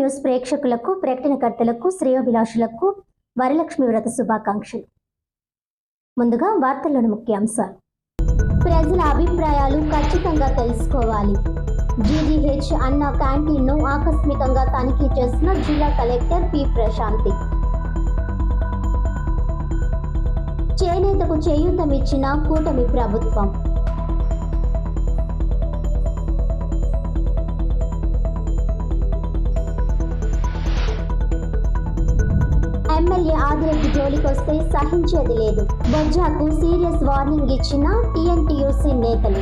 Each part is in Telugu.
న్యూస్ ప్రేక్షకులకు, ప్రకటనకర్తలకు, శ్రేయోభిలాషులకు వరలక్ష్మి వ్రత శుభాకాంక్షలు. ముందుగా వార్తల్లోని ముఖ్యాంశాలు. ప్రజల అభిప్రాయాలు ఖచ్చితంగా తెలుసుకోవాలి. జీజీహెచ్ అన్న క్యాంటీన్ను ఆకస్మికంగా తనిఖీ చేసిన జిల్లా కలెక్టర్ పి. ప్రశాంతి. చేనేతకు చేయూతమిచ్చిన కూటమి ప్రభుత్వం. ఎమ్మెల్యే ఆదిరెడ్డి జోలికొస్తే సహించేది లేదు. బొజ్జాకు సీరియస్ వార్నింగ్ ఇచ్చిన టీఎన్టీయూసీ నేతలు.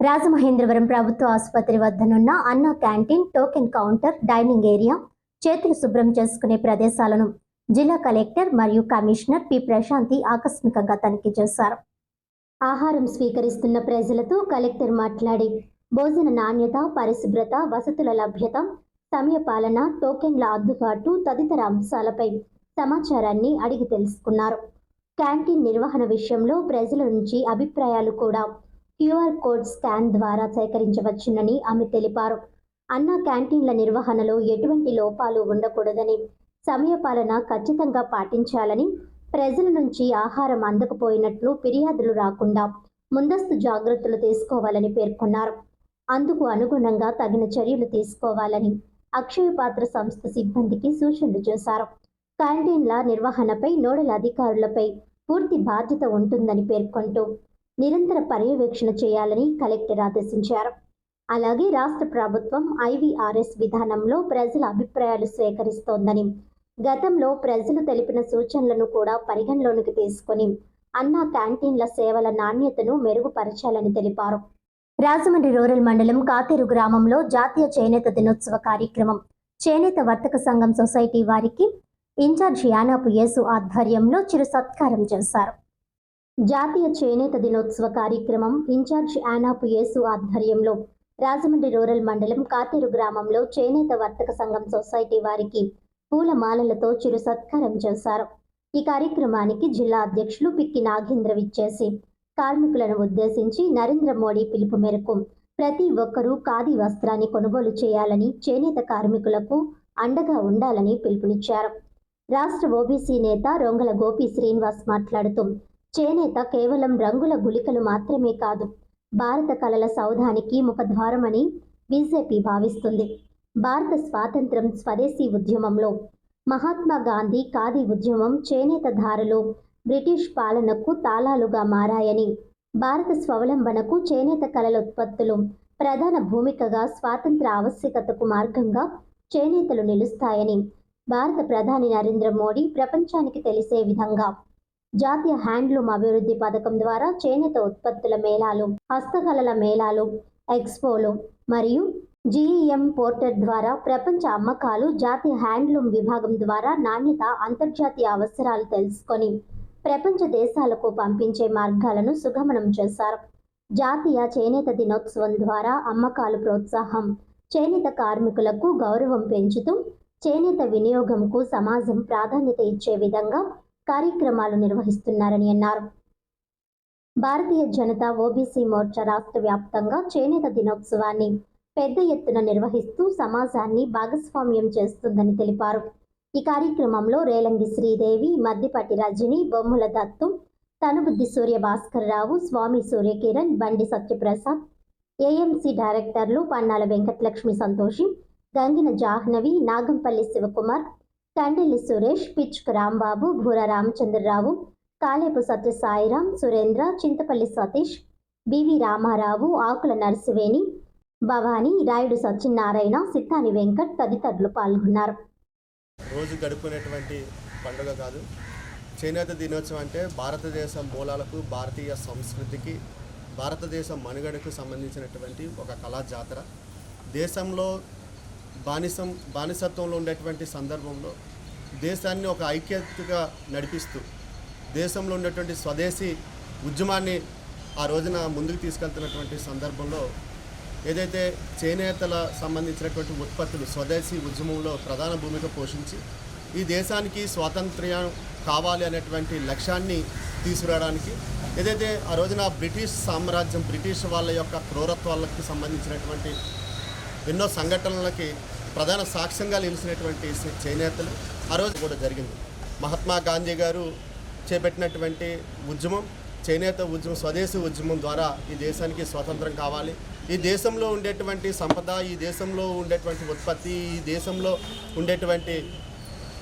రాజమహేంద్రవరం ప్రభుత్వ ఆసుపత్రి వద్దనున్న అన్న canteen, token counter, dining area, చేతులు శుభ్రం చేసుకునే ప్రదేశాలను జిల్లా కలెక్టర్ మరియు కమిషనర్ పి. ప్రశాంతి ఆకస్మికంగా తనిఖీ చేశారు. ఆహారం స్వీకరిస్తున్న ప్రజలతో కలెక్టర్ మాట్లాడి భోజన నాణ్యత, పరిశుభ్రత, వసతుల లభ్యత, సమయపాలన, టోకెన్ల అందుబాటు తదితర అంశాలపై సమాచారాన్ని అడిగి తెలుసుకున్నారు. క్యాంటీన్ నిర్వహణ విషయంలో ప్రజల నుంచి అభిప్రాయాలు కూడా క్యూఆర్ కోడ్ స్కాన్ ద్వారా సేకరించవచ్చునని ఆమె తెలిపారు. అన్న క్యాంటీన్ల నిర్వహణలో ఎటువంటి లోపాలు ఉండకూడదని, సమయపాలన ఖచ్చితంగా పాటించాలని, ప్రజల నుంచి ఆహారం అందకపోయినట్లు ఫిర్యాదులు రాకుండా ముందస్తు జాగ్రత్తలు తీసుకోవాలని పేర్కొన్నారు. అందుకు అనుగుణంగా తగిన చర్యలు తీసుకోవాలని అక్షయ పాత్ర సంస్థ సిబ్బందికి సూచనలు చేశారు. క్యాంటీన్ల నిర్వహణపై నోడల్ అధికారులపై పూర్తి బాధ్యత ఉంటుందని పేర్కొంటూ నిరంతర పర్యవేక్షణ చేయాలని కలెక్టర్ ఆదేశించారు. అలాగే రాష్ట్ర ప్రభుత్వం ఐవీఆర్ఎస్ విధానంలో ప్రజల అభిప్రాయాలు స్వీకరిస్తోందని, గతంలో ప్రజలు తెలిపిన సూచనలను కూడా పరిగణలోనికి తీసుకొని అన్న క్యాంటీన్ల సేవల నాణ్యతను మెరుగుపరచాలని తెలిపారు. రాజమండ్రి రూరల్ మండలం కాతేరు గ్రామంలో జాతీయ చేనేత దినోత్సవ కార్యక్రమం చేనేత వర్తక సంఘం సొసైటీ వారికి ఇన్ఛార్జ్ యానాపు యేసు ఆధ్వర్యంలో చిరు సత్కారం చేశారు. జాతీయ చేనేత దినోత్సవ కార్యక్రమం ఇన్ఛార్జ్ యానాపు యేసు ఆధ్వర్యంలో రాజమండ్రి రూరల్ మండలం కాతేరు గ్రామంలో చేనేత వర్తక సంఘం సొసైటీ వారికి పూలమాలలతో చిరు సత్కారం చేశారు. ఈ కార్యక్రమానికి జిల్లా అధ్యక్షులు పిక్కి నాగేంద్ర విచ్చేసి కార్మికులను ఉద్దేశించి నరేంద్ర మోడీ పిలుపు మేరకు ప్రతి ఒక్కరూ ఖాదీ వస్త్రాన్ని కొనుగోలు చేయాలని, చేనేత కార్మికులకు అండగా ఉండాలని పిలుపునిచ్చారు. రాష్ట్ర ఓబీసీ నేత రొంగల గోపి శ్రీనివాస్ మాట్లాడుతూ చేనేత కేవలం రంగుల గుళికలు మాత్రమే కాదు, భారత కళల సౌధానికి ముఖద్వారమని బీజేపీ భావిస్తుంది. భారత స్వాతంత్ర్యం, స్వదేశీ ఉద్యమంలో మహాత్మా గాంధీ ఖాదీ ఉద్యమం, చేనేత ధారలు బ్రిటిష్ పాలనకు తాళాలుగా మారాయని, భారత స్వావలంబనకు చేనేత కళల ఉత్పత్తులు ప్రధాన భూమికగా, స్వాతంత్ర ఆవశ్యకతకు మార్గంగా చేనేతలు నిలుస్తాయని, భారత ప్రధాని నరేంద్ర మోడీ ప్రపంచానికి తెలిసే విధంగా జాతీయ హ్యాండ్లూమ్ అభివృద్ధి పథకం ద్వారా చేనేత ఉత్పత్తుల మేళాలు, హస్తకళల మేళాలు, ఎక్స్పోలు మరియు జీఈఎం పోర్టల్ ద్వారా ప్రపంచ అమ్మకాలు, జాతీయ హ్యాండ్లూమ్ విభాగం ద్వారా నాణ్యత, అంతర్జాతీయ అవసరాలు తెలుసుకొని ప్రపంచ దేశాలకు పంపించే మార్గాలను సుగమనం చేశారు. జాతీయ చేనేత దినోత్సవం ద్వారా అమ్మకాలు ప్రోత్సాహం, చేనేత కార్మికులకు గౌరవం పెంచుతూ చేనేత వినియోగంకు సమాజం ప్రాధాన్యత ఇచ్చే విధంగా కార్యక్రమాలు నిర్వహిస్తున్నారని అన్నారు. భారతీయ జనతా ఓబీసీ మోర్చా రాష్ట్ర వ్యాప్తంగా చేనేత దినోత్సవాన్ని పెద్ద ఎత్తున నిర్వహిస్తూ సమాజాన్ని భాగస్వామ్యం చేస్తుందని తెలిపారు. ఈ కార్యక్రమంలో రేలంగి శ్రీదేవి, మద్దిపాటి రజని, బొమ్ముల దత్తు, తనుబుద్ధి సూర్య భాస్కర్ రావు, స్వామి సూర్యకిరణ్, బండి సత్యప్రసాద్, ఏఎంసీ డైరెక్టర్లు పన్నాల వెంకటలక్ష్మి సంతోషి, గంగిన జాహ్నవి, నాగంపల్లి శివకుమార్, కండెల్లి సురేష్, పిచ్చుక రాంబాబు, భూర రామచంద్రరావు, కాలేపు సత్య సాయిరాం, సురేంద్ర, చింతపల్లి సతీష్, బివి రామారావు, ఆకుల నర్సివేణి, భవానీ, రాయుడు సత్యనారాయణ, సిత్తాని వెంకట్ తదితరులు పాల్గొన్నారు. రోజు గడుపుకునేటువంటి పండుగ కాదు. చేనేత దినోత్సవం అంటే భారతదేశం మూలాలకు, భారతీయ సంస్కృతికి, భారతదేశం మనుగడకు సంబంధించినటువంటి ఒక కళా జాతర. దేశంలో బానిసత్వంలో ఉండేటువంటి సందర్భంలో దేశాన్ని ఒక ఐక్యతగా నడిపిస్తూ దేశంలో ఉన్నటువంటి స్వదేశీ ఉద్యమాన్ని ఆ రోజున ముందుకు తీసుకెళ్తున్నటువంటి సందర్భంలో ఏదైతే చేనేతల సంబంధించినటువంటి ఉత్పత్తులు స్వదేశీ ఉద్యమంలో ప్రధాన భూమిక పోషించి ఈ దేశానికి స్వాతంత్ర్యం కావాలి అనేటువంటి లక్ష్యాన్ని తీసుకురావడానికి ఏదైతే ఆ రోజున బ్రిటిష్ సామ్రాజ్యం, బ్రిటిష్ వాళ్ళ యొక్క క్రూరత్వాలకు సంబంధించినటువంటి ఎన్నో సంఘటనలకి ప్రధాన సాక్ష్యంగా నిలిచినటువంటి చేనేతలు ఆ రోజు కూడా జరిగింది. మహాత్మా గాంధీ గారు చేపట్టినటువంటి ఉద్యమం, చేనేత ఉద్యమం, స్వదేశీ ఉద్యమం ద్వారా ఈ దేశానికి స్వాతంత్రం కావాలి, ఈ దేశంలో ఉండేటువంటి సంపద, ఈ దేశంలో ఉండేటువంటి ఉత్పత్తి, ఈ దేశంలో ఉండేటువంటి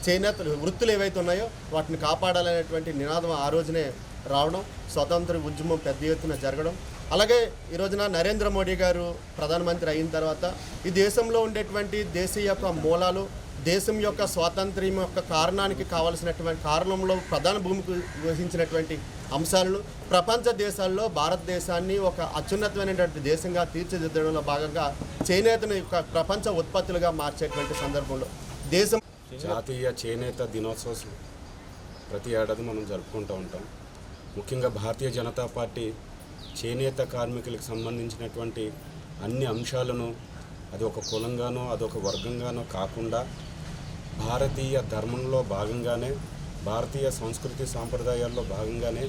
చేనేత వృత్తులు ఏవైతే ఉన్నాయో వాటిని కాపాడాలనేటువంటి నినాదం ఆ రోజునే రావడం, స్వతంత్ర ఉద్యమం పెద్ద ఎత్తున జరగడం. అలాగే ఈ రోజున నరేంద్ర మోడీ గారు ప్రధానమంత్రి అయిన తర్వాత ఈ దేశంలో ఉండేటువంటి దేశీయ యొక్క మూలాలు, దేశం యొక్క స్వాతంత్ర్యం యొక్క కారణానికి కావలసినటువంటి కారణంలో ప్రధాన భూమికి వహించినటువంటి అంశాలను ప్రపంచ దేశాల్లో భారతదేశాన్ని ఒక అత్యున్నతమైనటువంటి దేశంగా తీర్చిదిద్దడంలో భాగంగా చేనేతను యొక్క ప్రపంచ ఉత్పత్తులుగా మార్చేటువంటి సందర్భంలో దేశం జాతీయ చేనేత దినోత్సవం ప్రతి ఏడాది మనం జరుపుకుంటూ ఉంటాం. ముఖ్యంగా భారతీయ జనతా పార్టీ చేనేత కార్మికులకు సంబంధించినటువంటి అన్ని అంశాలను అది ఒక కులంగానో అదొక వర్గంగానో కాకుండా భారతీయ ధర్మంలో భాగంగానే, భారతీయ సంస్కృతి సాంప్రదాయాల్లో భాగంగానే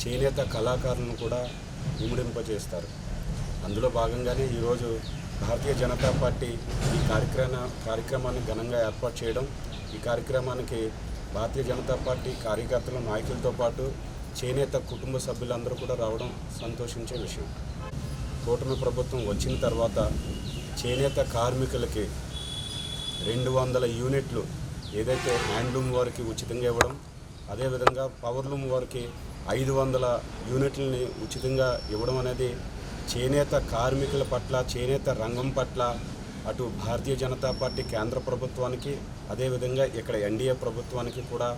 చేనేత కళాకారులను కూడా ఇముడింపజేస్తారు. అందులో భాగంగానే ఈరోజు భారతీయ జనతా పార్టీ ఈ కార్యక్రమాన్ని ఘనంగా ఏర్పాటు చేయడం, ఈ కార్యక్రమానికి భారతీయ జనతా పార్టీ కార్యకర్తలు, నాయకులతో పాటు చేనేత కుటుంబ సభ్యులందరూ కూడా రావడం సంతోషించే విషయం. కూటమి ప్రభుత్వం వచ్చిన తర్వాత చేనేత కార్మికులకి 200 యూనిట్లు ఏదైతే హ్యాండ్లూమ్ వారికి ఉచితంగా ఇవ్వడం, అదేవిధంగా పవర్లూమ్ వారికి 500 యూనిట్లని ఉచితంగా ఇవ్వడం అనేది చేనేత కార్మికుల పట్ల, చేనేత రంగం పట్ల అటు భారతీయ జనతా పార్టీ కేంద్ర ప్రభుత్వానికి, అదేవిధంగా ఇక్కడ ఎన్డీఏ ప్రభుత్వానికి కూడా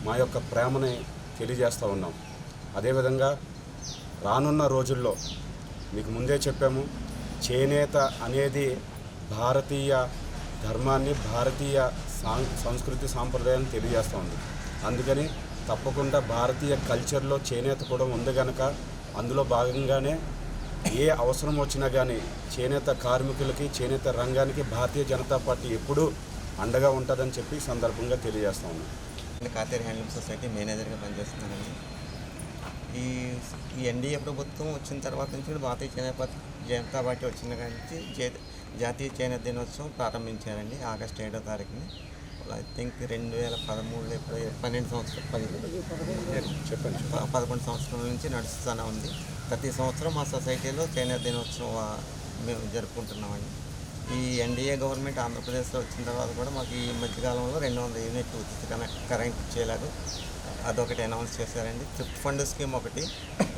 మా యొక్క ప్రేమని తెలియజేస్తూ ఉన్నాం. అదేవిధంగా రానున్న రోజుల్లో మీకు ముందే చెప్పాము, చేనేత అనేది భారతీయ ధర్మాన్ని, భారతీయ సంస్కృతి సాంప్రదాయాన్ని తెలియజేస్తూ ఉంది. అందుకని తప్పకుండా భారతీయ కల్చర్లో చేనేత కూడా ఉంది కనుక అందులో భాగంగానే ఏ అవసరం వచ్చినా కానీ చేనేత కార్మికులకి, చేనేత రంగానికి భారతీయ జనతా పార్టీ ఎప్పుడూ అండగా ఉంటుందని చెప్పి సందర్భంగా తెలియజేస్తా ఉన్నాను. కాతేరి హ్యాండ్లూమ్ సొసైటీ మేనేజర్గా పనిచేస్తున్నానండి. ఈ ఎన్డీఏ ప్రభుత్వం వచ్చిన తర్వాత నుంచి కూడా భారతీయ జనతా పార్టీ వచ్చిన నుంచి జాతీయ చేనేత దినోత్సవం ప్రారంభించారండి. ఆగస్టు 7వ తారీఖుని. ఐ థింక్ 2013 ఇప్పుడు 12 సంవత్సరాలు 11 సంవత్సరాల నుంచి నడుస్తూనే ఉంది. ప్రతి సంవత్సరం మా సొసైటీలో చేనేత దినోత్సవం మేము జరుపుకుంటున్నామండి. ఈ ఎన్డీఏ గవర్నమెంట్ ఆంధ్రప్రదేశ్లో వచ్చిన తర్వాత కూడా మాకు ఈ మధ్యకాలంలో 200 యూనిట్లు ఉచిత కరెంట్ ఇచ్చేలాగా అదొకటి అనౌన్స్ చేశారండి. థ్రిఫ్ట్ ఫండ్ స్కీమ్ ఒకటి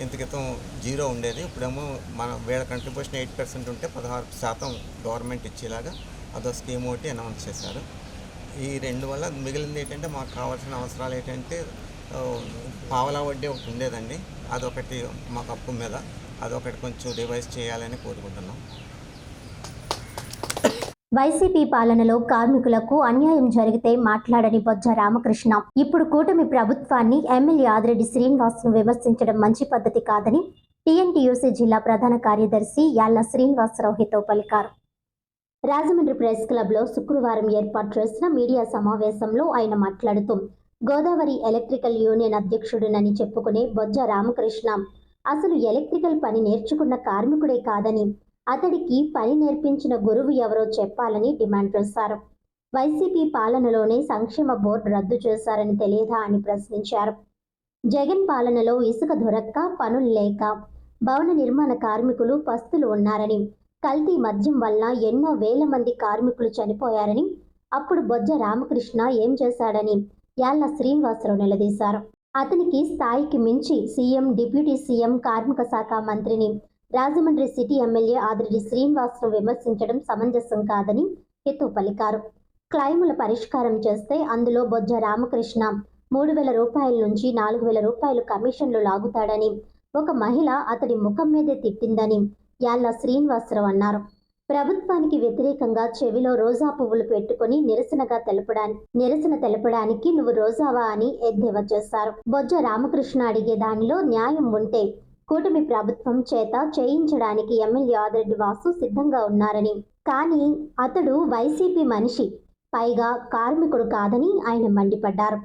ఇంత క్రితం 0 ఉండేది, ఇప్పుడేమో మన వీళ్ళ కంట్రిబ్యూషన్ 8% ఉంటే 16% గవర్నమెంట్ ఇచ్చేలాగా అదో స్కీమ్ ఒకటి అనౌన్స్ చేశారు. ఈ 2 వల్ల మిగిలింది ఏంటంటే మాకు కావాల్సిన అవసరాలు ఏంటంటే పావలా వడ్డీ ఒకటి ఉండేదండి, అదొకటి మాకు అప్పు మీద, అదొకటి కొంచెం రివైజ్ చేయాలని కోరుకుంటున్నాం. వైసీపీ పాలనలో కార్మికులకు అన్యాయం జరిగితే మాట్లాడని బొజ్జ రామకృష్ణ ఇప్పుడు కూటమి ప్రభుత్వాన్ని ఎమ్మెల్యే ఆదిరెడ్డి శ్రీనివాస్ను విమర్శించడం మంచి పద్ధతి కాదని టీఎన్టీయూసీ జిల్లా ప్రధాన కార్యదర్శి యాళ్ల శ్రీనివాసరావు హితవు పలికారు. రాజమండ్రి ప్రెస్ క్లబ్లో శుక్రవారం ఏర్పాటు చేసిన మీడియా సమావేశంలో ఆయన మాట్లాడుతూ గోదావరి ఎలక్ట్రికల్ యూనియన్ అధ్యక్షుడునని చెప్పుకునే బొజ్జ రామకృష్ణ అసలు ఎలక్ట్రికల్ పని నేర్చుకున్న కార్మికుడే కాదని, అతడికి పని నేర్పించిన గురువు ఎవరో చెప్పాలని డిమాండ్ చేశారు. వైసీపీ పాలనలోనే సంక్షేమ బోర్డు రద్దు చేశారని తెలియదా అని ప్రశ్నించారు. జగన్ పాలనలో ఇసుక దొరక్క, పనులు లేక భవన నిర్మాణ కార్మికులు పస్తులు ఉన్నారని, కల్తీ మద్యం వల్ల ఎన్నో వేల మంది కార్మికులు చనిపోయారని, అప్పుడు బొజ్జ రామకృష్ణ ఏం చేశాడని యాళ్ల శ్రీనివాసరావు నిలదీశారు. అతనికి స్థాయికి మించి సీఎం, డిప్యూటీ సీఎం, కార్మిక శాఖ మంత్రిని రాజమండ్రి సిటీ ఎమ్మెల్యే ఆదిరెడ్డి శ్రీనివాస్ను విమర్శించడం సమంజసం కాదని హితవు పలికారు. క్లైముల పరిష్కారం చేస్తే అందులో బొజ్జ రామకృష్ణ 3,000 రూపాయల నుంచి 4,000 రూపాయలు కమిషన్లు లాగుతాడని ఒక మహిళ అతడి ముఖం మీదే తిట్టిందని యాళ్ల శ్రీనివాసరావు అన్నారు. ప్రభుత్వానికి వ్యతిరేకంగా చెవిలో రోజా పువ్వులు పెట్టుకుని నిరసన తెలపడానికి నువ్వు రోజావా అని ఎద్దేవా చేశారు. బొజ్జ రామకృష్ణ అడిగే దానిలో న్యాయం ఉంటే కూటమి ప్రభుత్వం చేత చేయించడానికి ఎమ్మెల్యే ఆదిరెడ్డి వాసు సిద్ధంగా ఉన్నారని, కానీ అతడు వైసీపీ మనిషి, పైగా కార్మికుడు కాదని ఆయన మండిపడ్డారు.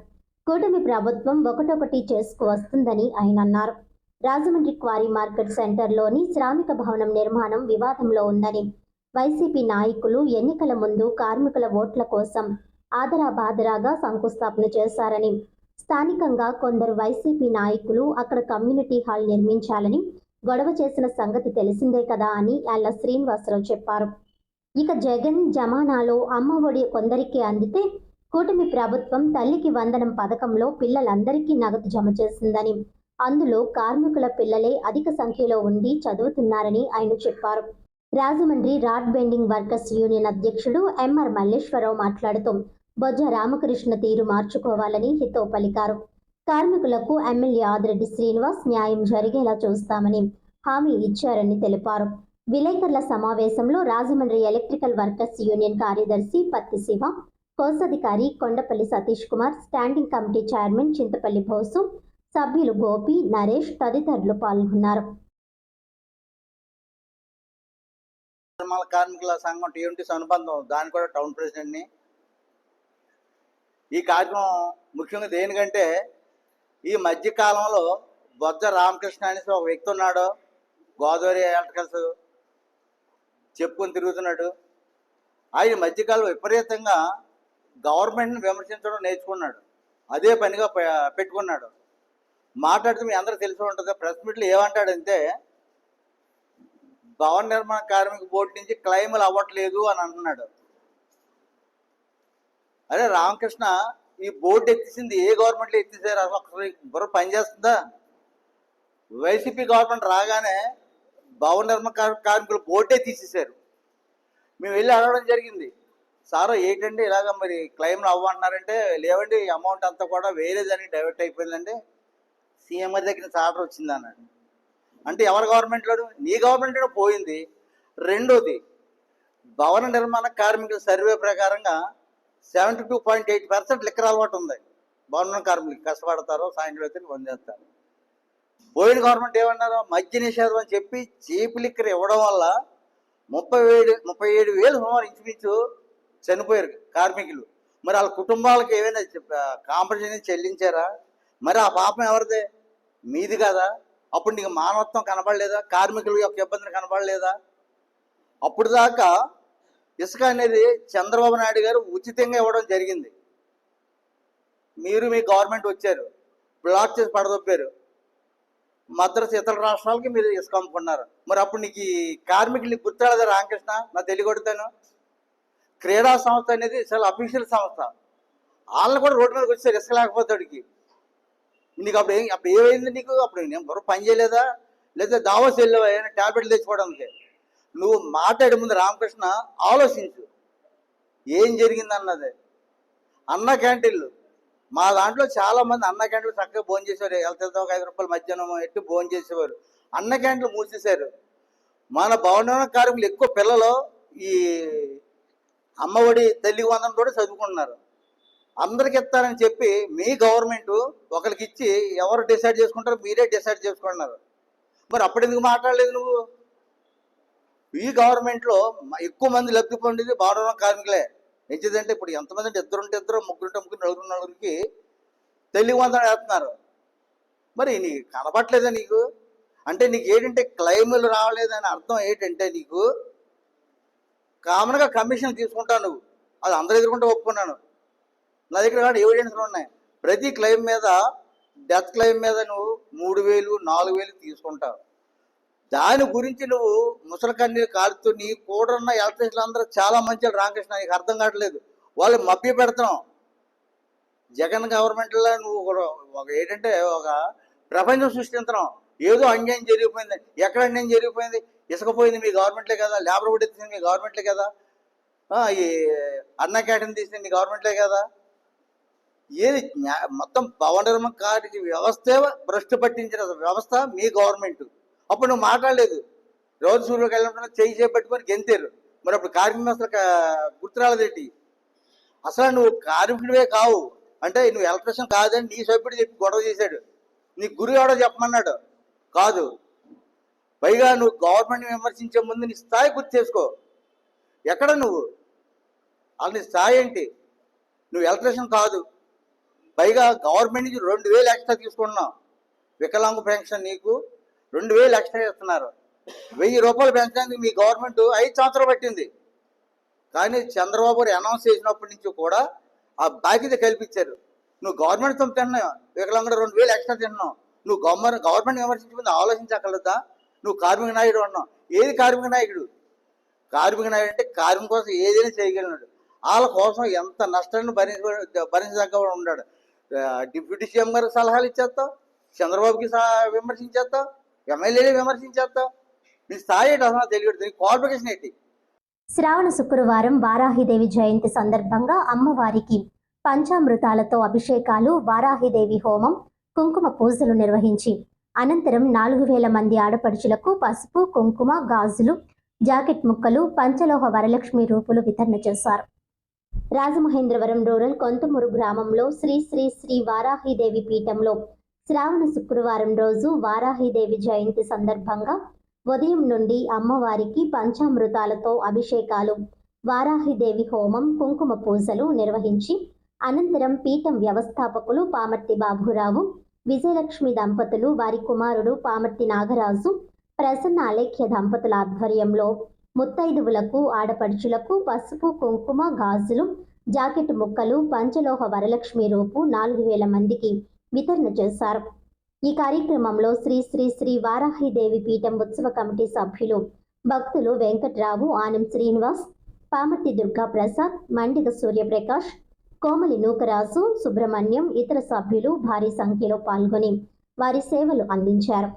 కూటమి ప్రభుత్వం ఒకటొకటి చేసుకువస్తుందని ఆయన అన్నారు. రాజమండ్రి క్వారీ మార్కెట్ సెంటర్లోని శ్రామిక భవనం నిర్మాణం వివాదంలో ఉందని వైసీపీ నాయకులు ఎన్నికల ముందు కార్మికుల ఓట్ల కోసం ఆదరాబాదరాగా శంకుస్థాపన చేశారని, స్థానికంగా కొందరు వైసీపీ నాయకులు అక్కడ కమ్యూనిటీ హాల్ నిర్మించాలని గొడవ చేసిన సంగతి తెలిసిందే కదా అని యాళ్ల శ్రీనివాసరావు చెప్పారు. ఇక జగన్ జమానాలో అమ్మ ఒడి కొందరికి అందితే కూటమి ప్రభుత్వం తల్లికి వందనం పథకంలో పిల్లలందరికీ నగదు జమ చేసిందని, అందులో కార్మికుల పిల్లలే అధిక సంఖ్యలో ఉండి చదువుతున్నారని ఆయన చెప్పారు. Rajahmundry rod bending workers union అధ్యక్షుడు ఎంఆర్ మల్లేశ్వరరావు మాట్లాడుతూ బొజ్జ రామకృష్ణ తీరు మార్చుకోవాలని హితవు పలికారు. కార్మికులకు ఎమ్మెల్యే ఆదిరెడ్డి శ్రీనివాస్ న్యాయం జరిగేలా చూస్తామని హామీ ఇచ్చారని తెలిపారు. విలేకరుల సమావేశంలో రాజమండ్రి ఎలక్ట్రికల్ వర్కర్స్ యూనియన్ కార్యదర్శి పత్తి శివ, కోశాధికారి Kondapalli Satish Kumar, standing committee chairman Chintapalli Bosu, సభ్యులు గోపి, నరేష్ తదితరులు పాల్గొన్నారు. కార్మికుల సంఘం టీఎంటీస్ అనుబంధం దాని కూడా టౌన్ ప్రెసిడెంట్ని. ఈ కార్యక్రమం ముఖ్యంగా దేనికంటే ఈ మధ్యకాలంలో బొజ్జ రామకృష్ణ అనేసి ఒక వ్యక్తి ఉన్నాడు, గోదావరి ఎలక్ట్రికల్స్ చెప్పుకొని తిరుగుతున్నాడు. ఆయన మధ్యకాలంలో విపరీతంగా గవర్నమెంట్ని విమర్శించడం నేర్చుకున్నాడు, అదే పనిగా పెట్టుకున్నాడు. మాట్లాడితే మీ అందరూ తెలిసి ఉంటుంది. ప్రెస్ మీట్లు ఏమంటాడంటే భవన నిర్మాణ కార్మిక బోర్డు నుంచి క్లెయిములు అవ్వట్లేదు అని అంటున్నాడు. అదే రామకృష్ణ, ఈ బోర్డు ఎత్తిసింది ఏ గవర్నమెంట్లో ఎత్తిసారు? అసలు ఒకసారి బుర్ర పనిచేస్తుందా? వైసీపీ గవర్నమెంట్ రాగానే భవన నిర్మాణ కార్మికుల బోర్డే తీసేశారు. మేము వెళ్ళి అడగడం జరిగింది, సార్ ఏంటంటే ఇలాగ మరి క్లెయిమ్లు అవ్వంటున్నారంటే, లేవండి అమౌంట్ అంతా కూడా వేరే దానికి డైవర్ట్ అయిపోయిందండి, సీఎం గారి దగ్గర నుంచి ఆర్డర్ వచ్చింది అన్నాడు. అంటే ఎవరి గవర్నమెంట్లో? నీ గవర్నమెంట్లో పోయింది. రెండోది, భవన నిర్మాణ కార్మికుల సర్వే ప్రకారంగా 72.8% లిక్కర్ అలవాటు ఉంది. భవన కార్మికులు కష్టపడతారు, సాయంత్రం అయితే పొందేస్తారు. పోయిన గవర్నమెంట్ ఏమన్నారు? మద్య నిషేధం అని చెప్పి చీప్ లిక్కర్ ఇవ్వడం వల్ల 37,000 సుమారు ఇంచుమించు చనిపోయారు కార్మికులు. మరి వాళ్ళ కుటుంబాలకు ఏమైనా కాంపన్సేషన్ చెల్లించారా? మరి ఆ పాపం ఎవరిదే? మీది కదా. అప్పుడు నీకు మానవత్వం కనబడలేదా? కార్మికుల యొక్క ఇబ్బందులు కనబడలేదా? అప్పుడు దాకా ఇసుక అనేది చంద్రబాబు నాయుడు గారు ఉచితంగా ఇవ్వడం జరిగింది. మీరు మీ గవర్నమెంట్ వచ్చారు, బ్లాక్ చేసి పడదొప్పారు. మద్రాసు ఇతర రాష్ట్రాలకి మీరు ఇసుక అమ్ముకున్నారు. మరి అప్పుడు నీకు ఈ కార్మికులు గుర్తాడదా? రామకృష్ణ, నా తెలియకొడతాను. క్రీడా సంస్థ అనేది చాలా అఫీషియల్ సంస్థ, వాళ్ళని కూడా రోడ్డు మీదకి వచ్చారు ఇసుక లేకపోతాడికి. నీకు అప్పుడు ఏమైంది? నీకు అప్పుడు నేను బుర్ర పని చేయలేదా? లేదా దావోస్ వెళ్ళావా ఏమైనా ట్యాబ్లెట్లు తెచ్చుకోవడానికి? నువ్వు మాట్లాడే ముందు రామకృష్ణ ఆలోచించు ఏం జరిగిందన్నది. అన్న క్యాంటీన్లు, మా దాంట్లో చాలామంది అన్న క్యాంటీన్లు చక్కగా భోజనం చేసేవారు. వెళ్తే ఒక 5 రూపాయలు మధ్యాహ్నం ఎట్టి భోజనం చేసేవారు. అన్న క్యాంటీన్లు మూసేశారు. మన భవన కార్మికులు ఎక్కువ పిల్లలు ఈ అమ్మఒడి తల్లి వందనం కూడా చదువుకుంటున్నారు. అందరికి ఇస్తారని చెప్పి మీ గవర్నమెంట్ ఒకరికి ఇచ్చి ఎవరు డిసైడ్ చేసుకుంటారో మీరే డిసైడ్ చేసుకుంటున్నారు. మరి అప్పుడెందుకు మాట్లాడలేదు నువ్వు? ఈ గవర్నమెంట్లో ఎక్కువ మంది లబ్ధి పొందేది భవన కార్మికులే. ఎందుకంటే ఇప్పుడు ఎంతమంది అంటే ఇద్దరుంటే ఇద్దరు, ముగ్గురుంటే ముగ్గురు, నలుగురికి తల్లి వందనం వేస్తున్నారు. మరి నీకు కనబట్లేదా నీకు? అంటే నీకు ఏంటంటే క్లెయిములు రావలేదని అర్థం ఏంటంటే నీకు కామన్గా కమిషన్ తీసుకుంటావు నువ్వు. అది అందరూ ఎదుర్కొంటే ఒప్పుకున్నాను. నా దగ్గర కూడా ఎవిడెన్స్లు ఉన్నాయి. ప్రతి క్లెయిమ్ మీద, డెత్ క్లెయిమ్ మీద నువ్వు 3,000, 4,000 తీసుకుంటావు. దాని గురించి నువ్వు ముసలి కన్నీరు కాలుతూ నీ కూడా ఉన్న ఎలక్ట్రీషియన్లు అందరూ చాలా మంచి రామకృష్ణ, నీకు అర్థం కావట్లేదు. వాళ్ళు మభ్య పెడతాం. జగన్ గవర్నమెంట్లో నువ్వు ఒక ఏంటంటే ఒక ప్రపంచం సృష్టించడం. ఏదో అన్యాయం జరిగిపోయింది. ఎక్కడ అన్యాయం జరిగిపోయింది? ఇసుకపోయింది మీ గవర్నమెంట్లే కదా, లేబర్ బోర్డు తీసింది మీ గవర్నమెంట్లే కదా, ఈ అన్న క్యాంటీన్ తీసింది మీ గవర్నమెంట్లే కదా. ఏది మొత్తం భవన నిర్మాణ కార్మిక వ్యవస్థే భ్రష్టు పట్టించిన వ్యవస్థ మీ గవర్నమెంట్. అప్పుడు నువ్వు మాట్లాడలేదు. రోజు సూర్యులకు వెళ్ళినప్పుడు చేయి పెట్టుకొని గెంతారు. మరి అప్పుడు కార్మిక అసలు గుర్తురాలేదేంటి? అసలు నువ్వు కార్మికుడివే కావు అంటే నువ్వు ఎలక్ట్రీషియన్ కాదని నీ సభ్యుడు చెప్పి గొడవ చేశాడు. నీ గురువు ఎవడో చెప్పమన్నాడు కాదు. పైగా నువ్వు గవర్నమెంట్ని విమర్శించే ముందు నీ స్థాయి గుర్తు చేసుకో. ఎక్కడ నువ్వు? అసలు నీ స్థాయి ఏంటి? నువ్వు ఎలక్ట్రీషియన్ కాదు. పైగా గవర్నమెంట్ నుంచి 2,000 ఎక్స్ట్రా తీసుకుంటున్నావు. వికలాంగ పెన్షన్ నీకు 2000 ఎక్స్ట్రా ఇస్తున్నారు. 1000 రూపాయలు పెంచడానికి మీ గవర్నమెంట్ 5 సంవత్సరాలు పట్టింది. కానీ చంద్రబాబు గారు అనౌన్స్ చేసినప్పటి నుంచి కూడా ఆ బాధ్యత కల్పించారు. నువ్వు గవర్నమెంట్ సొమ్ము తిన్నావు, వికలాంగుడు 2000 ఎక్స్ట్రా తిన్నావు. నువ్వు గవర్నమెంట్ విమర్శించుకుంది ఆలోచించగలదా? నువ్వు కార్మిక నాయుడు అన్నావు. ఏది కార్మిక నాయకుడు? కార్మిక నాయుడు అంటే కార్మిక కోసం ఏదైనా చేయగలిగినాడు. వాళ్ళ కోసం ఎంత నష్టాన్ని భరించదగ్గ ఉన్నాడు. డిప్యూటీ సీఎం గారికి సలహాలు ఇచ్చేస్తావు, చంద్రబాబుకి విమర్శించేస్తావు, ఎమ్మెల్యేని విమర్శించేస్తావు. నీ స్థాయి ఏంటి అసలు తెలియదు, నీ క్వాలిఫికేషన్ ఏంటి? శ్రావణ శుక్రవారం వారాహిదేవి జయంతి సందర్భంగా అమ్మవారికి పంచామృతాలతో అభిషేకాలు, వారాహిదేవి హోమం, కుంకుమ పూజలు నిర్వహించి అనంతరం 4000 మంది ఆడపడుచులకు పసుపు, కుంకుమ, గాజులు, జాకెట్ ముక్కలు, పంచలోహ వరలక్ష్మి రూపులు వితరణ చేశారు. రాజమహేంద్రవరం రూరల్ కొంతమూరు గ్రామంలో శ్రీ శ్రీ శ్రీ వారాహిదేవి పీఠంలో శ్రావణ శుక్రవారం రోజు వారాహిదేవి జయంతి సందర్భంగా ఉదయం నుండి అమ్మవారికి పంచామృతాలతో అభిషేకాలు, వారాహిదేవి హోమం, కుంకుమ పూజలు నిర్వహించి అనంతరం పీఠం వ్యవస్థాపకులు పామర్తి బాబురావు, విజయలక్ష్మి దంపతులు, వారి కుమారుడు పామర్తి నాగరాజు, ప్రసన్న అలేఖ్య దంపతుల ఆధ్వర్యంలో ముత్తైదువులకు, ఆడపడుచులకు పసుపు, కుంకుమ, గాజులు, జాకెట్ ముక్కలు, పంచలోహ వరలక్ష్మి రూపు 4000 మందికి వితరణ చేశారు. ఈ కార్యక్రమంలో శ్రీ శ్రీ శ్రీ వారాహిదేవి పీఠం ఉత్సవ కమిటీ సభ్యులు భక్తులు వెంకట్రావు, ఆనం శ్రీనివాస్, పామర్తి దుర్గా ప్రసాద్, మండిగ సూర్యప్రకాష్, కోమలి నూకరాజు, సుబ్రహ్మణ్యం, ఇతర సభ్యులు భారీ సంఖ్యలో పాల్గొని వారి సేవలు అందించారు.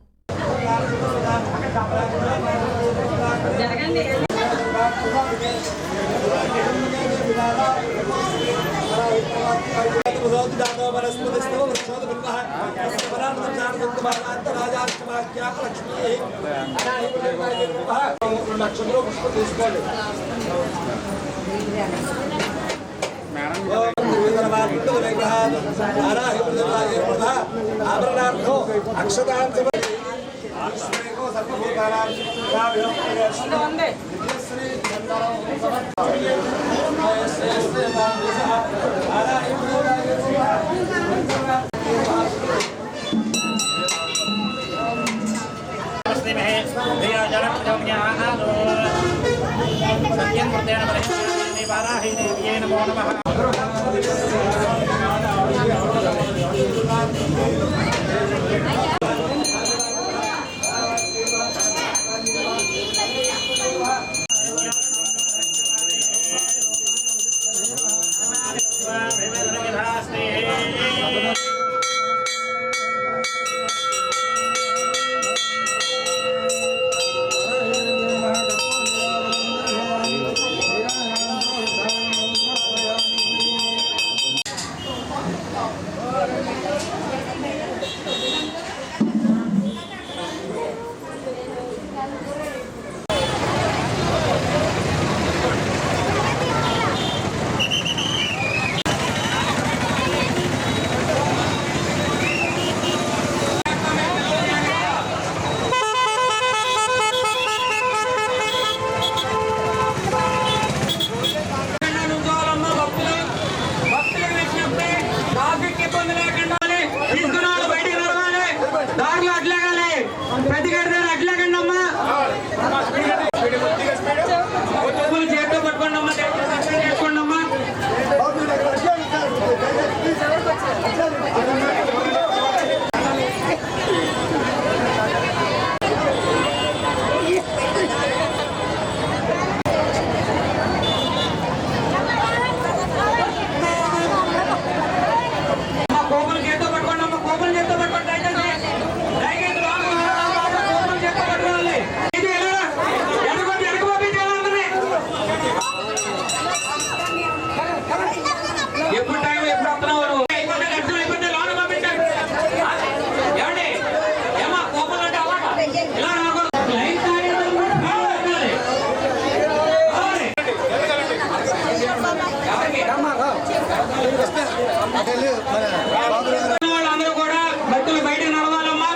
వాళ్ళందరూ కూడా భక్తులు బయటకు నడవాలమ్మా,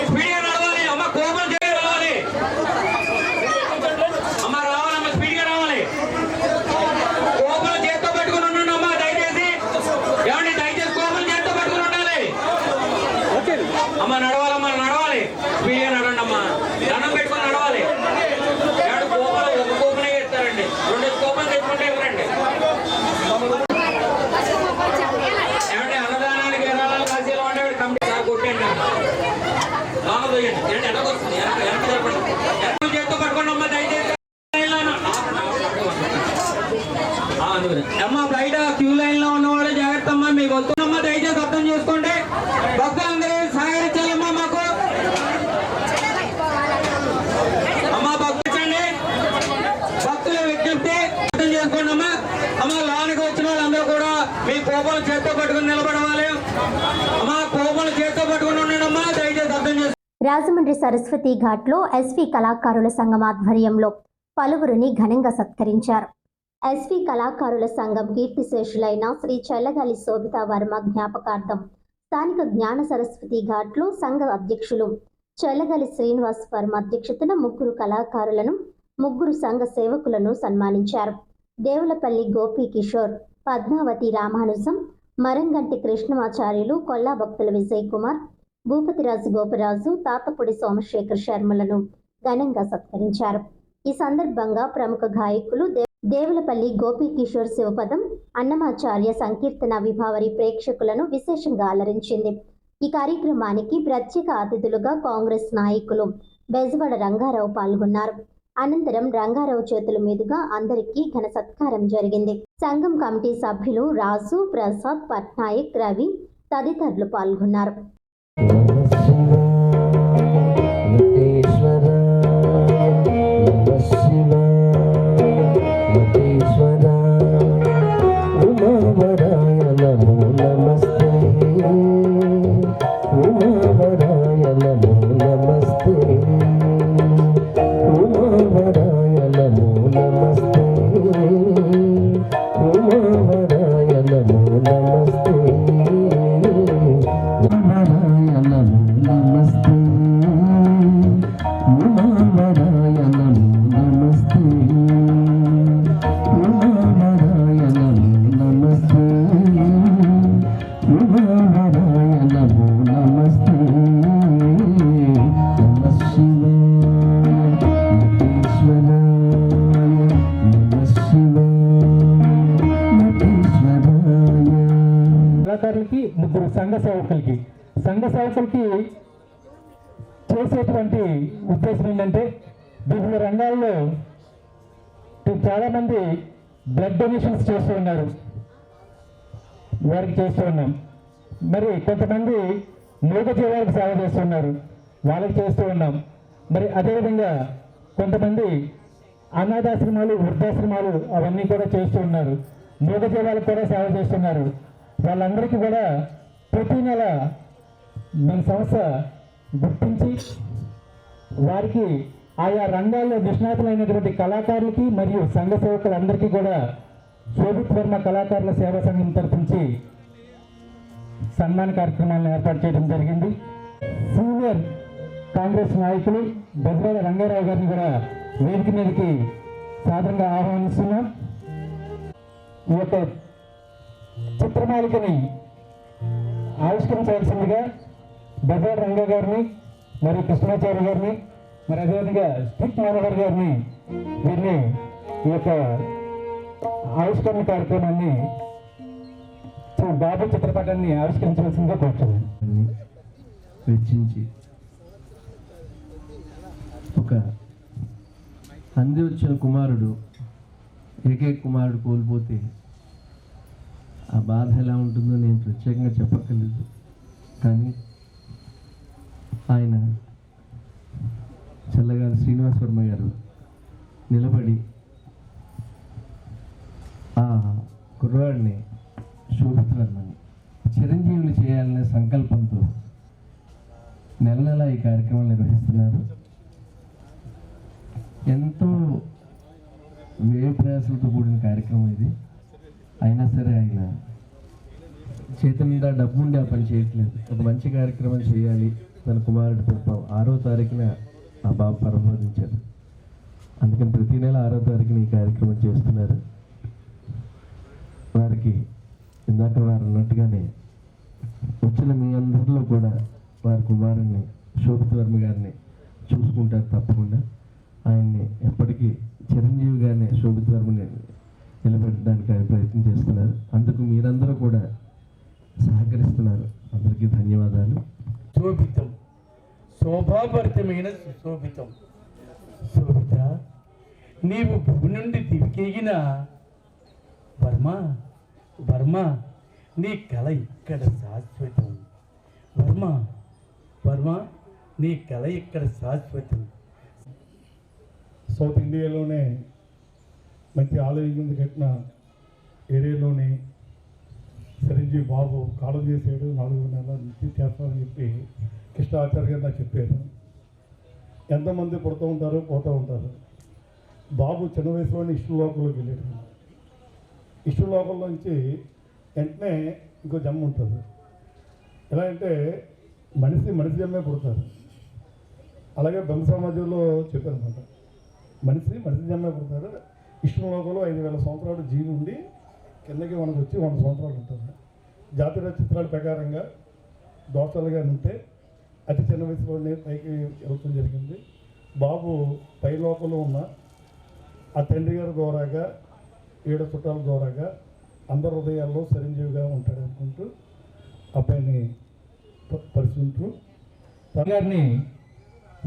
స్పీడ్గా నడవాలి అమ్మ, కోపం చేయ రావాలి అమ్మ, రావాలమ్మా, స్పీడ్గా రావాలి. కోపలు చేత్తో పట్టుకుని ఉండండి అమ్మా, దయచేసి ఏమండి, దయచేసి కోపలు చేత్తో పట్టుకుని ఉండాలి అమ్మ, నడవాలమ్మా. చేస్తూ పట్టుకోండి అమ్మా దయచేసి అమ్మా బయట క్యూ లైన్ లో ఉన్నవాళ్ళు జాగ్రత్త అమ్మా మీకు వస్తున్నమ్మా దయచేసి అర్థం చేసుకోండి భక్తులందరూ సహకరించాలమ్మా మాకు అమ్మా భక్తించండి భక్తుల విజ్ఞప్తి అర్థం చేసుకోండి అమ్మా అమ్మా లోనికి వచ్చిన వాళ్ళందరూ కూడా మీ కోపలు చేత్తో పట్టుకుని నిలబడవాలి అమ్మా కోపలు చేత్తో పట్టుకుని ఉండడమ్మా దయచేసి అర్థం చేసుకోండి. రాజమండ్రి సరస్వతి ఘాట్లో ఎస్వి కళాకారుల సంఘం ఆధ్వర్యంలో పలువురిని ఘనంగా సత్కరించారు. ఎస్వి కళాకారుల సంఘం కీర్తిశేషులైన శ్రీ చెల్లగాలి శోభితా వర్మ జ్ఞాపకార్థం స్థానిక జ్ఞాన సరస్వతి ఘాట్లో సంఘ అధ్యక్షులు చెల్లగాలి శ్రీనివాస్ వర్మ అధ్యక్షతన ముగ్గురు కళాకారులను, ముగ్గురు సంఘ సేవకులను సన్మానించారు. దేవులపల్లి గోపీ కిషోర్, పద్మావతి రామానుజం, మరంగంటి కృష్ణమాచార్యులు, కొల్లా భక్తుల విజయ్ కుమార్, భూపతిరాజు గోపరాజు, తాతపూడి సోమశేఖర్ శర్మలను ఘనంగా సత్కరించారు. ఈ సందర్భంగా ప్రముఖ గాయకులు దేవులపల్లి గోపీ కిషోర్ శివపదం, అన్నమాచార్య సంకీర్తన విభావరి ప్రేక్షకులను విశేషంగా అలరించింది. ఈ కార్యక్రమానికి ప్రత్యేక అతిథులుగా కాంగ్రెస్ నాయకులు బెజవాడ రంగారావు పాల్గొన్నారు. అనంతరం రంగారావు చేతుల మీదుగా అందరికీ ఘన సత్కారం జరిగింది. సంఘం కమిటీ సభ్యులు రాజు, ప్రసాద్, పట్నాయక్, రవి తదితరులు పాల్గొన్నారు. కళాకారులకి, ముగ్గురు సంఘ సేవకులకి చేసేటువంటి ఉద్దేశం ఏంటంటే వివిధ రంగాల్లో చాలామంది బ్లడ్ డొనేషన్స్ చేస్తూ ఉన్నారు, వారికి చేస్తూ ఉన్నాం. మరి కొంతమంది మూగజీవాలకు సేవ చేస్తున్నారు, వాళ్ళకి చేస్తూ ఉన్నాం. మరి అదేవిధంగా కొంతమంది అనాథాశ్రమాలు, వృద్ధాశ్రమాలు అవన్నీ కూడా చేస్తూ ఉన్నారు, మూగజీవాలకు కూడా సేవ చేస్తున్నారు. వాళ్ళందరికీ కూడా ప్రతి నెల మన సంస్థ గుర్తించి వారికి ఆయా రంగాల్లో నిష్ణాతులైనటువంటి కళాకారులకి మరియు సంఘ సేవకులందరికీ కూడా శోభిత్ వర్మ కళాకారుల సేవా సంఘం తరఫుంచి సన్మాన కార్యక్రమాలను ఏర్పాటు చేయడం జరిగింది. సీనియర్ కాంగ్రెస్ నాయకులు బెజవాడ రంగారావు గారిని కూడా వేదిక మీదకి సాధారణంగా ఆహ్వానిస్తున్నాం. ఈ యొక్క చిత్రమాలికని ఆవిష్కరించాల్సిందిగా బెజవాడ రంగా గారిని మరియు కృష్ణాచార్య గారిని, మరి అదేవిధంగా స్టిక్ మనోహర్ గారిని వీరిని ఈ యొక్క ఆవిష్కరణ కార్యక్రమాన్ని బాబు చిత్రపటాన్ని ఆవిష్కరించవలసిందిగా కోరుతున్నాను. వెచ్చించి ఒక అంది వచ్చిన కుమారుడు, ఏకైక కుమారుడు కోల్పోతే ఆ బాధ ఎలా ఉంటుందో నేను ప్రత్యేకంగా చెప్పక్కర్లేదు. కానీ ఆయన చల్లగాలి శ్రీనివాస్ వర్మ గారు నిలబడి ఆ కుర్రవాడిని, శోభిత్ వర్మని చిరంజీవిని చేయాలనే సంకల్పంతో నెల నెల ఈ కార్యక్రమం నిర్వహిస్తున్నారు. ఎంతో వ్యయ ప్రయాసాలతో కూడిన కార్యక్రమం ఇది. అయినా సరే ఆయన చేతి నిండా డబ్బు ఉండి ఆ పని చేయట్లేదు. ఒక మంచి కార్యక్రమం చేయాలి, తన కుమారుడు 6వ తారీఖున ఆ బాబు పరమోదించారు. అందుకని ప్రతి నెల 6వ తారీఖున ఈ కార్యక్రమం చేస్తున్నారు. వారికి ఇందాక వారు అన్నట్టుగానే వచ్చిన మీ అందరిలో కూడా వారి కుమారుణ్ణి శోభిత్ వర్మ గారిని చూసుకుంటారు. తప్పకుండా ఆయన్ని ఎప్పటికీ చిరంజీవిగానే శోభిత్ వర్మని నిలబెట్టడానికి ఆయన ప్రయత్నం చేస్తున్నారు. అందుకు మీరందరూ కూడా సహకరిస్తున్నారు. అందరికీ ధన్యవాదాలు. శోభితం శోభాభరితమైన సుశోభితం. శోభిత, నీవు భూమి నుండి దివికెగిన వర్మ, నీ కళ ఇక్కడ శాశ్వతం. వర్మ, నీ కళ ఇక్కడ శాశ్వతం. సౌత్ ఇండియాలోనే మంచి ఆలయం కట్టిన ఏరియాలోని చిరంజీవి బాబు కాలం చేసాడు. 4 నెలల నుంచి చేస్తామని చెప్పి కృష్ణాచార్య గారు నాకు చెప్పారు. ఎంతమంది పుడుతూ ఉంటారు, పోతూ ఉంటారు. బాబు చిన్న వయసులోనే ఇష్టులోకంలోకి వెళ్ళాడు. ఇష్టులోకంలో నుంచి వెంటనే ఇంకో జన్మ ఉంటుంది. ఎలా అంటే మనిషి జన్మే పుడతారు. అలాగే బ్రహ్మ సమాజంలో చెప్పారనమాట, మనిషి జన్మే పుడతారు. ఇష్టులోకంలో 5,000 సంవత్సరాలు జీవి ఉండి కిందకి మనకు వచ్చి 100 సంవత్సరాలు ఉంటుంది. జాతీయ చిత్రాల ప్రకారంగా దోషాలుగా ఉంటే అతి చిన్న వయసులోనే పైకి వెళ్ళటం జరిగింది. బాబు పై లోకంలో ఉన్న ఆ తండ్రి గారి ద్వారాగా 7 చుట్టాల ద్వారాగా అందరి హృదయాల్లో చిరంజీవిగా ఉంటాడు అనుకుంటూ అబ్బాయిని పరిశీలించు గారిని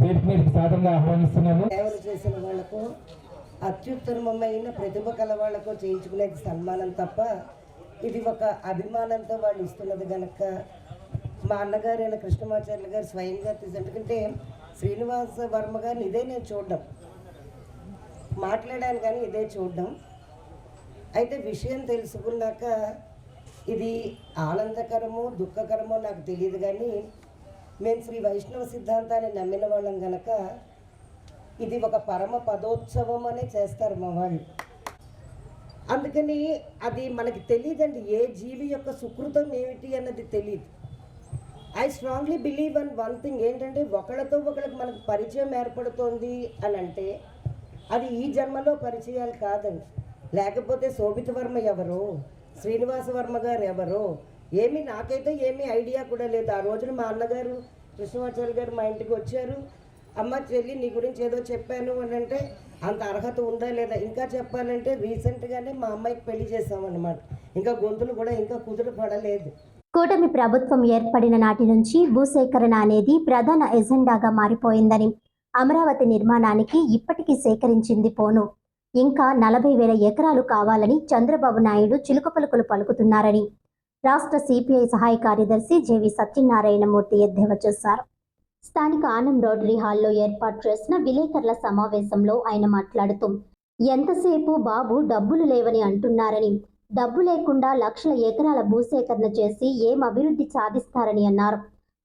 వేదిక మీదకి సాధారణంగా ఆహ్వానిస్తున్నాము. సేవలు చేసిన వాళ్లకు, అత్యుత్తమమైన ప్రతిభ కల వాళ్లకు చేయించుకునేది సన్మానం తప్ప ఇది ఒక అభిమానంతో వాళ్ళు ఇస్తున్నది కనుక మా అన్నగారు అయిన కృష్ణమాచార్యులు గారు స్వయంగా ఎందుకంటే శ్రీనివాస వర్మ గారిని ఇదే నేను చూడడం, మాట్లాడాను కానీ ఇదే చూడడం. అయితే విషయం తెలుసుకున్నాక ఇది ఆనందకరమో దుఃఖకరమో నాకు తెలియదు, కానీ మేము శ్రీ వైష్ణవ సిద్ధాంతాన్ని నమ్మిన వాళ్ళం కనుక ఇది ఒక పరమ పదోత్సవం అనే చేస్తారు మా వాళ్ళు. అందుకని అది మనకి తెలియదండి, ఏ జీవి యొక్క సుకృతం ఏమిటి అన్నది తెలియదు. I strongly believe an one thing ఏంటంటే ఒకళ్ళతో ఒకళ్ళకి మనకు పరిచయం ఏర్పడుతోంది అని అంటే అది ఈ జన్మలో పరిచయాలు కాదండి. లేకపోతే శోభిత వర్మ ఎవరో, శ్రీనివాస వర్మ గారు ఎవరో నాకైతే ఏమీ ఐడియా కూడా లేదు. ఆ రోజున మా అన్నగారు కృష్ణమాచార్య గారు మా ఇంటికి వచ్చారు. అమ్మ చెల్లి నీ గురించి ఏదో చెప్పాను అని అంటే అంత అర్హత ఉందా లేదా, ఇంకా చెప్పాలంటే రీసెంట్గానే మా అమ్మాయికి పెళ్లి చేసామన్నమాట. ఇంకా గొంతులు కూడా ఇంకా కుదురు పడలేదు. కూటమి ప్రభుత్వం ఏర్పడిన నాటి నుంచి భూసేకరణ అనేది ప్రధాన ఎజెండాగా మారిపోయిందని, అమరావతి నిర్మాణానికి ఇప్పటికీ సేకరించింది పోను ఇంకా 40,000 ఎకరాలు కావాలని చంద్రబాబు నాయుడు చిలుక పలుకులు పలుకుతున్నారని రాష్ట్ర సిపిఐ సహాయ కార్యదర్శి జేవి సత్యనారాయణమూర్తి ఎద్దేవా చేశారు. స్థానిక ఆనం రోటరీ హాల్లో ఏర్పాటు చేసిన విలేకరుల సమావేశంలో ఆయన మాట్లాడుతూ ఎంతసేపు బాబు డబ్బులు లేవని అంటున్నారని, డబ్బు లేకుండా లక్షల ఎకరాల భూసేకరణ చేసి ఏం అభివృద్ధి సాధిస్తారని అన్నారు.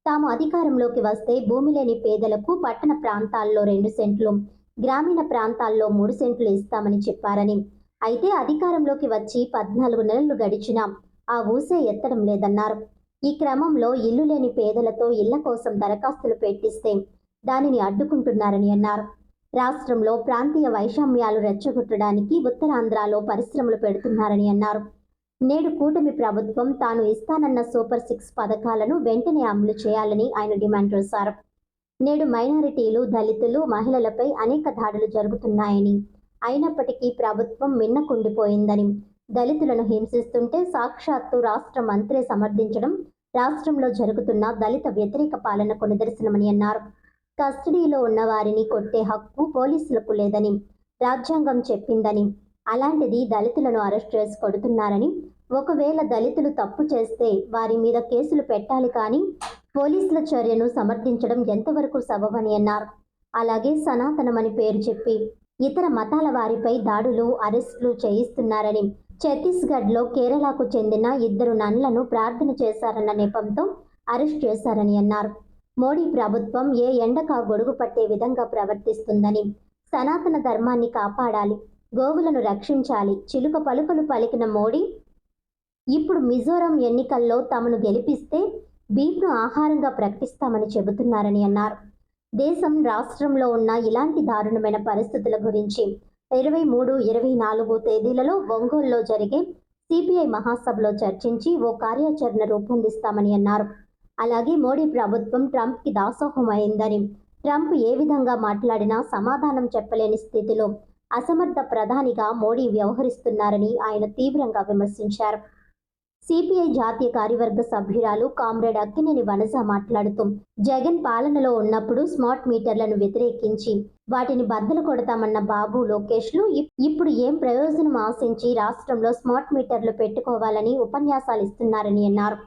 తాము అధికారంలోకి వస్తే భూమి లేని పేదలకు పట్టణ ప్రాంతాల్లో 2 సెంట్లు, గ్రామీణ ప్రాంతాల్లో 3 సెంట్లు ఇస్తామని చెప్పారని, అయితే అధికారంలోకి వచ్చి 14 నెలలు గడిచినా ఆ ఊసే ఎత్తడం లేదన్నారు. ఈ క్రమంలో ఇల్లు లేని పేదలతో ఇళ్ల కోసం దరఖాస్తులు పెట్టిస్తే దానిని అడ్డుకుంటున్నారని అన్నారు. రాష్ట్రంలో ప్రాంతీయ వైషమ్యాలు రెచ్చగొట్టడానికి ఉత్తరాంధ్రలో పరిశ్రమలు పెడుతున్నారని అన్నారు. నేడు కూటమి ప్రభుత్వం తాను ఇస్తానన్న సూపర్ 6 పథకాలను వెంటనే అమలు చేయాలని ఆయన డిమాండ్ చేశారు. నేడు మైనారిటీలు, దళితులు, మహిళలపై అనేక దాడులు జరుగుతున్నాయని, అయినప్పటికీ ప్రభుత్వం మిన్నకుండిపోయిందని, దళితులను హింసిస్తుంటే సాక్షాత్తు రాష్ట్ర మంత్రి సమర్థించడం రాష్ట్రంలో జరుగుతున్న దళిత వ్యతిరేక పాలనకు నిదర్శనమని అన్నారు. కస్టడీలో ఉన్న వారిని కొట్టే హక్కు పోలీసులకు లేదని రాజ్యాంగం చెప్పిందని, అలాంటిది దళితులను అరెస్ట్ చేసి కొడుతున్నారని, ఒకవేళ దళితులు తప్పు చేస్తే వారి మీద కేసులు పెట్టాలి కానీ పోలీసుల చర్యను సమర్థించడం ఎంతవరకు సబబని అన్నారు. అలాగే సనాతనమని పేరు చెప్పి ఇతర మతాల వారిపై దాడులు, అరెస్టులు చేయిస్తున్నారని, ఛత్తీస్గఢ్లో కేరళకు చెందిన 2 నన్లను ప్రార్థన చేశారన్న నెపంతో అరెస్ట్ చేశారని అన్నారు. మోడీ ప్రభుత్వం ఏ ఎండకా గొడుగు పట్టే విధంగా ప్రవర్తిస్తుందని, సనాతన ధర్మాన్ని కాపాడాలి, గోవులను రక్షించాలి, చిలుక పలుకులు పలికిన మోడీ ఇప్పుడు మిజోరం ఎన్నికల్లో తమను గెలిపిస్తే బీఫ్ను ఆహారంగా ప్రకటిస్తామని చెబుతున్నారని అన్నారు. దేశం రాష్ట్రంలో ఉన్న ఇలాంటి దారుణమైన పరిస్థితుల గురించి 23, 24 తేదీలలో ఒంగోలులో జరిగే సిపిఐ మహాసభలో చర్చించి ఓ కార్యాచరణ రూపొందిస్తామని అన్నారు. అలాగే మోడీ ప్రభుత్వం ట్రంప్కి దాసోహం అయిందని, ట్రంప్ ఏ విధంగా మాట్లాడినా సమాధానం చెప్పలేని స్థితిలో అసమర్థ ప్రధానిగా మోడీ వ్యవహరిస్తున్నారని ఆయన తీవ్రంగా విమర్శించారు. సిపిఐ జాతీయ కార్యవర్గ సభ్యురాలు కామ్రేడ్ అక్కినేని వనజ మాట్లాడుతూ జగన్ పాలనలో ఉన్నప్పుడు స్మార్ట్ మీటర్లను వ్యతిరేకించి వాటిని బద్దలు కొడతామన్న బాబు లోకేష్లు ఇప్పుడు ఏం ప్రయోజనం ఆశించి రాష్ట్రంలో స్మార్ట్ మీటర్లు పెట్టుకోవాలని ఉపన్యాసాలు ఇస్తున్నారని అన్నారు.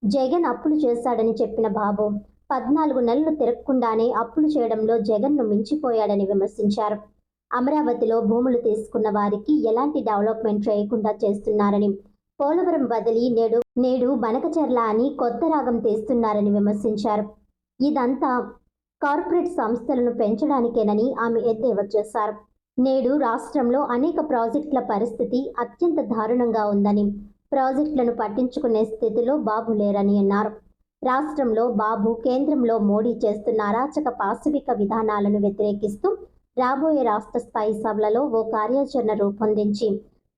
జగన్ అప్పులు చేశాడని చెప్పిన బాబు 14 నెలలు తిరగకుండానే అప్పులు చేయడంలో జగన్ను మించిపోయాడని విమర్శించారు. అమరావతిలో భూములు తీసుకున్న వారికి ఎలాంటి డెవలప్మెంట్ చేయకుండా చేస్తున్నారని, పోలవరం బదిలీ నేడు బనకచెర్ల అని కొత్త రాగం తీస్తున్నారని విమర్శించారు. ఇదంతా కార్పొరేట్ సంస్థలను పెంచడానికేనని ఆమె ఎద్దేవా చేశారు. నేడు రాష్ట్రంలో అనేక ప్రాజెక్టుల పరిస్థితి అత్యంత దారుణంగా ఉందని, ప్రాజెక్టులను పట్టించుకునే స్థితిలో బాబు లేరని అన్నారు. రాష్ట్రంలో బాబు కేంద్రంలో మోడీ చేస్తున్న అరాచక పాశవిక విధానాలను వ్యతిరేకిస్తూ రాబోయే రాష్ట్ర స్థాయి సభలలో ఓ కార్యాచరణ రూపొందించి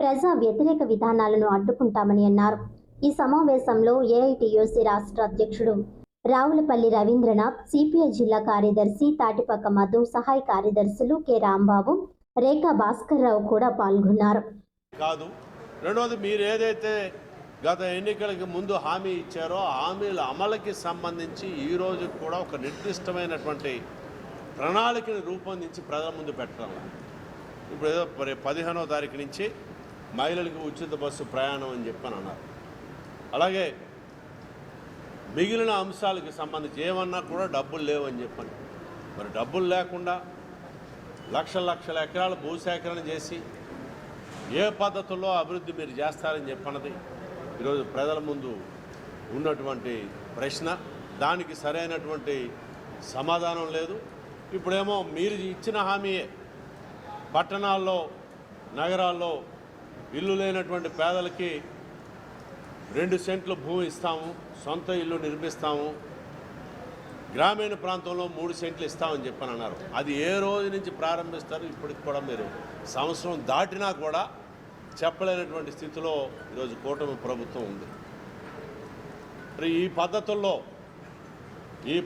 ప్రజా వ్యతిరేక విధానాలను అడ్డుకుంటామని అన్నారు. ఈ సమావేశంలో ఏఐటియుసి రాష్ట్ర అధ్యక్షుడు రావులపల్లి రవీంద్రనాథ్, సిపిఐ జిల్లా కార్యదర్శి తాటిపక్క మధు, సహాయ కార్యదర్శులు కె రాంబాబు, రేఖా భాస్కర్ రావు కూడా పాల్గొన్నారు. కాదు, రెండవది మీరు ఏదైతే గత ఎన్నికలకు ముందు హామీ ఇచ్చారో హామీల అమలుకి సంబంధించి ఈరోజు కూడా ఒక నిర్దిష్టమైనటువంటి ప్రణాళికను రూపొందించి ప్రజల ముందు పెట్టడం. ఇప్పుడు ఏదో 15వ తారీఖు నుంచి మహిళలకు ఉచిత బస్సు ప్రయాణం అని చెప్పని అన్నారు. అలాగే మిగిలిన అంశాలకు సంబంధించి ఏమన్నా కూడా డబ్బులు లేవని చెప్పని, మరి డబ్బులు లేకుండా లక్షల ఎకరాల భూసేకరణ చేసి ఏ పద్ధతుల్లో అభివృద్ధి మీరు చేస్తారని చెప్పన్నది ఈరోజు ప్రజల ముందు ఉన్నటువంటి ప్రశ్న. దానికి సరైనటువంటి సమాధానం లేదు. ఇప్పుడేమో మీరు ఇచ్చిన హామీయే పట్టణాల్లో నగరాల్లో ఇల్లు లేనటువంటి పేదలకి 2 సెంట్లు భూమి ఇస్తాము, సొంత ఇల్లు నిర్మిస్తాము, గ్రామీణ ప్రాంతంలో 3 సెంట్లు ఇస్తామని చెప్పని అన్నారు. అది ఏ రోజు నుంచి ప్రారంభిస్తారు? ఇప్పటికి కూడా మీరు సంవత్సరం దాటినా కూడా చెప్పలేనటువంటి స్థితిలో ఈరోజు కూటమి ప్రభుత్వం ఉంది. మరి ఈ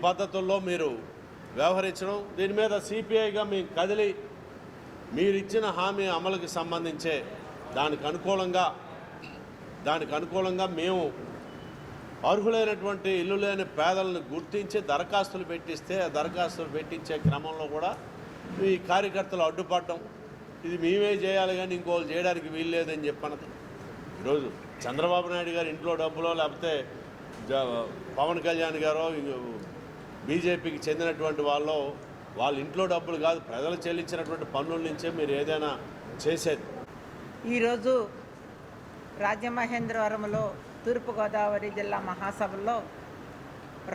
పద్ధతుల్లో మీరు వ్యవహరించడం, దీని మీద సిపిఐగా మేము కదిలి మీరు ఇచ్చిన హామీ అమలుకి సంబంధించే దానికి అనుకూలంగా మేము అర్హులైనటువంటి ఇల్లు లేని పేదలను గుర్తించి దరఖాస్తులు పెట్టిస్తే ఆ దరఖాస్తులు పెట్టించే క్రమంలో కూడా ఈ కార్యకర్తలు అడ్డుపడటం, ఇది మేమే చేయాలి కానీ ఇంకోళ్ళు చేయడానికి వీలు లేదని చెప్పన్నది. ఈరోజు చంద్రబాబు నాయుడు గారి ఇంట్లో డబ్బులో లేకపోతే పవన్ కళ్యాణ్ గారో బీజేపీకి చెందినటువంటి వాళ్ళ ఇంట్లో డబ్బులు కాదు, ప్రజలు చెల్లించినటువంటి పన్నుల నుంచే మీరు ఏదైనా చేసేది. ఈరోజు రాజమహేంద్రవరంలో తూర్పుగోదావరి జిల్లా మహాసభలో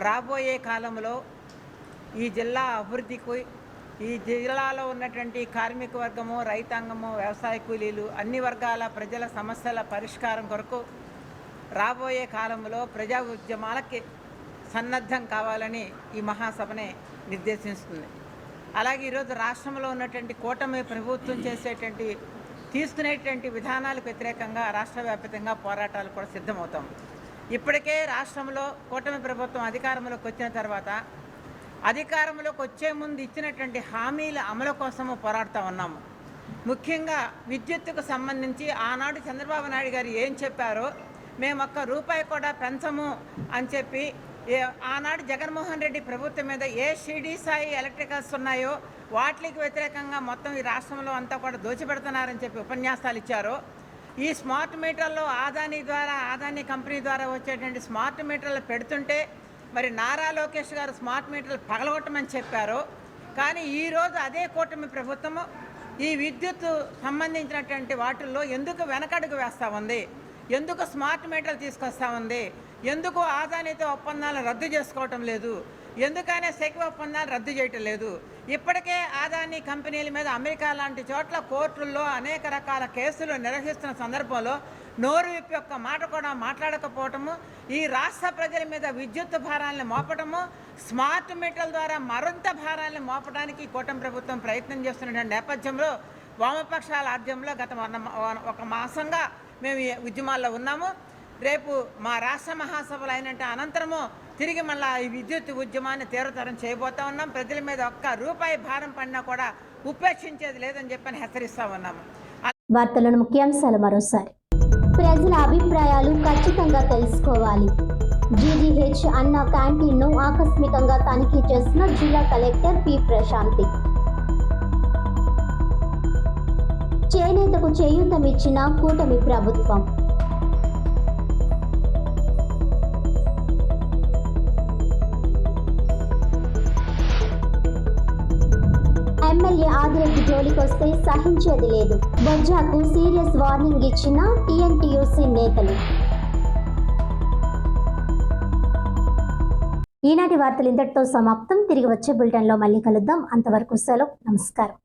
రాబోయే కాలంలో ఈ జిల్లా అభివృద్ధికి, ఈ జిల్లాలో ఉన్నటువంటి కార్మిక వర్గము, రైతాంగము, వ్యవసాయ కూలీలు, అన్ని వర్గాల ప్రజల సమస్యల పరిష్కారం కొరకు రాబోయే కాలంలో ప్రజా ఉద్యమాలకి సన్నద్ధం కావాలని ఈ మహాసభనే నిర్దేశిస్తుంది. అలాగే ఈరోజు రాష్ట్రంలో ఉన్నటువంటి కూటమి ప్రభుత్వం తీసుకునేటువంటి విధానాలకు వ్యతిరేకంగా రాష్ట్ర వ్యాప్తంగా పోరాటాలు కూడా సిద్ధమవుతాం. ఇప్పటికే రాష్ట్రంలో కూటమి ప్రభుత్వం అధికారంలోకి వచ్చిన తర్వాత అధికారంలోకి వచ్చే ముందు ఇచ్చినటువంటి హామీల అమలు కోసము పోరాడుతూ ఉన్నాము. ముఖ్యంగా విద్యుత్తుకు సంబంధించి ఆనాడు చంద్రబాబు నాయుడు గారు ఏం చెప్పారో, మేము ₹1 కూడా పెంచము అని చెప్పి ఆనాడు జగన్మోహన్ రెడ్డి ప్రభుత్వం మీద ఏ షిరిడి సాయి ఎలక్ట్రికల్స్ ఉన్నాయో వాటికి వ్యతిరేకంగా మొత్తం ఈ రాష్ట్రంలో అంతా కూడా దోచిపెడుతున్నారని చెప్పి ఉపన్యాసాలు ఇచ్చారు. ఈ స్మార్ట్ మీటర్లో ఆదాని కంపెనీ ద్వారా వచ్చేటువంటి స్మార్ట్ మీటర్లు పెడుతుంటే మరి నారా లోకేష్ గారు స్మార్ట్ మీటర్లు పగలగొట్టమని చెప్పారు. కానీ ఈరోజు అదే కూటమి ప్రభుత్వము ఈ విద్యుత్ సంబంధించినటువంటి వాటిల్లో ఎందుకు వెనకడుగు వేస్తూ ఉంది, ఎందుకు స్మార్ట్ మీటర్లు తీసుకొస్తూ ఉంది, ఎందుకు ఆదానితో ఒప్పందాలను రద్దు చేసుకోవటం లేదు, ఎందుకనే సెకి ఒప్పందాలు రద్దు చేయటం లేదు. ఇప్పటికే ఆదాని కంపెనీల మీద అమెరికా లాంటి చోట్ల కోర్టుల్లో అనేక రకాల కేసులు నిర్వహిస్తున్న సందర్భంలో నోరు విప్పి ఒక్క మాట కూడా మాట్లాడకపోవటము, ఈ రాష్ట్ర ప్రజల మీద విద్యుత్ భారాలను మోపటము, స్మార్ట్ మీటర్ల ద్వారా మరింత భారాలను మోపడానికి కూటమి ప్రభుత్వం ప్రయత్నం చేస్తున్న నేపథ్యంలో వామపక్షాల ఆధ్వర్యంలో గత 1 మాసంగా మేము ఈ ఉద్యమాల్లో ఉన్నాము. రేపు మా రాష్ట్ర మహాసభలు అయినంటే అనంతరము తిరిగి మళ్ళీ ఈ విద్యుత్ ఉద్యమాన్ని తీవ్రతరం చేయబోతా ఉన్నాం. ప్రజల మీద ₹1 భారం పడినా కూడా ఉపేక్షించేది లేదని చెప్పని హెచ్చరిస్తా ఉన్నాము. వార్తలను ముఖ్యాంశాలు మరోసారి. ప్రజల అభిప్రాయాలు ఖచ్చితంగా తెలుసుకోవాలి. జీజీహెచ్ అన్న క్యాంటీన్ను ఆకస్మికంగా తనిఖీ చేసిన జిల్లా కలెక్టర్ పి ప్రశాంతి. చేనేతకు చేయూతమిచ్చిన కూటమి ప్రభుత్వం. ఎమ్మెల్యే ఆదిరెడ్డి జోలికొస్తే సహించేది లేదు. బొజ్జాకు సీరియస్ వార్నింగ్ ఇచ్చిన టీఎన్టీయూసీ నేతలు. ఈనాటి వార్తలు ఇంతటితో సమాప్తం. తిరిగి వచ్చే బులెటిన్లో మళ్ళీ కలుద్దాం. అంతవరకు సెలవు. నమస్కారం.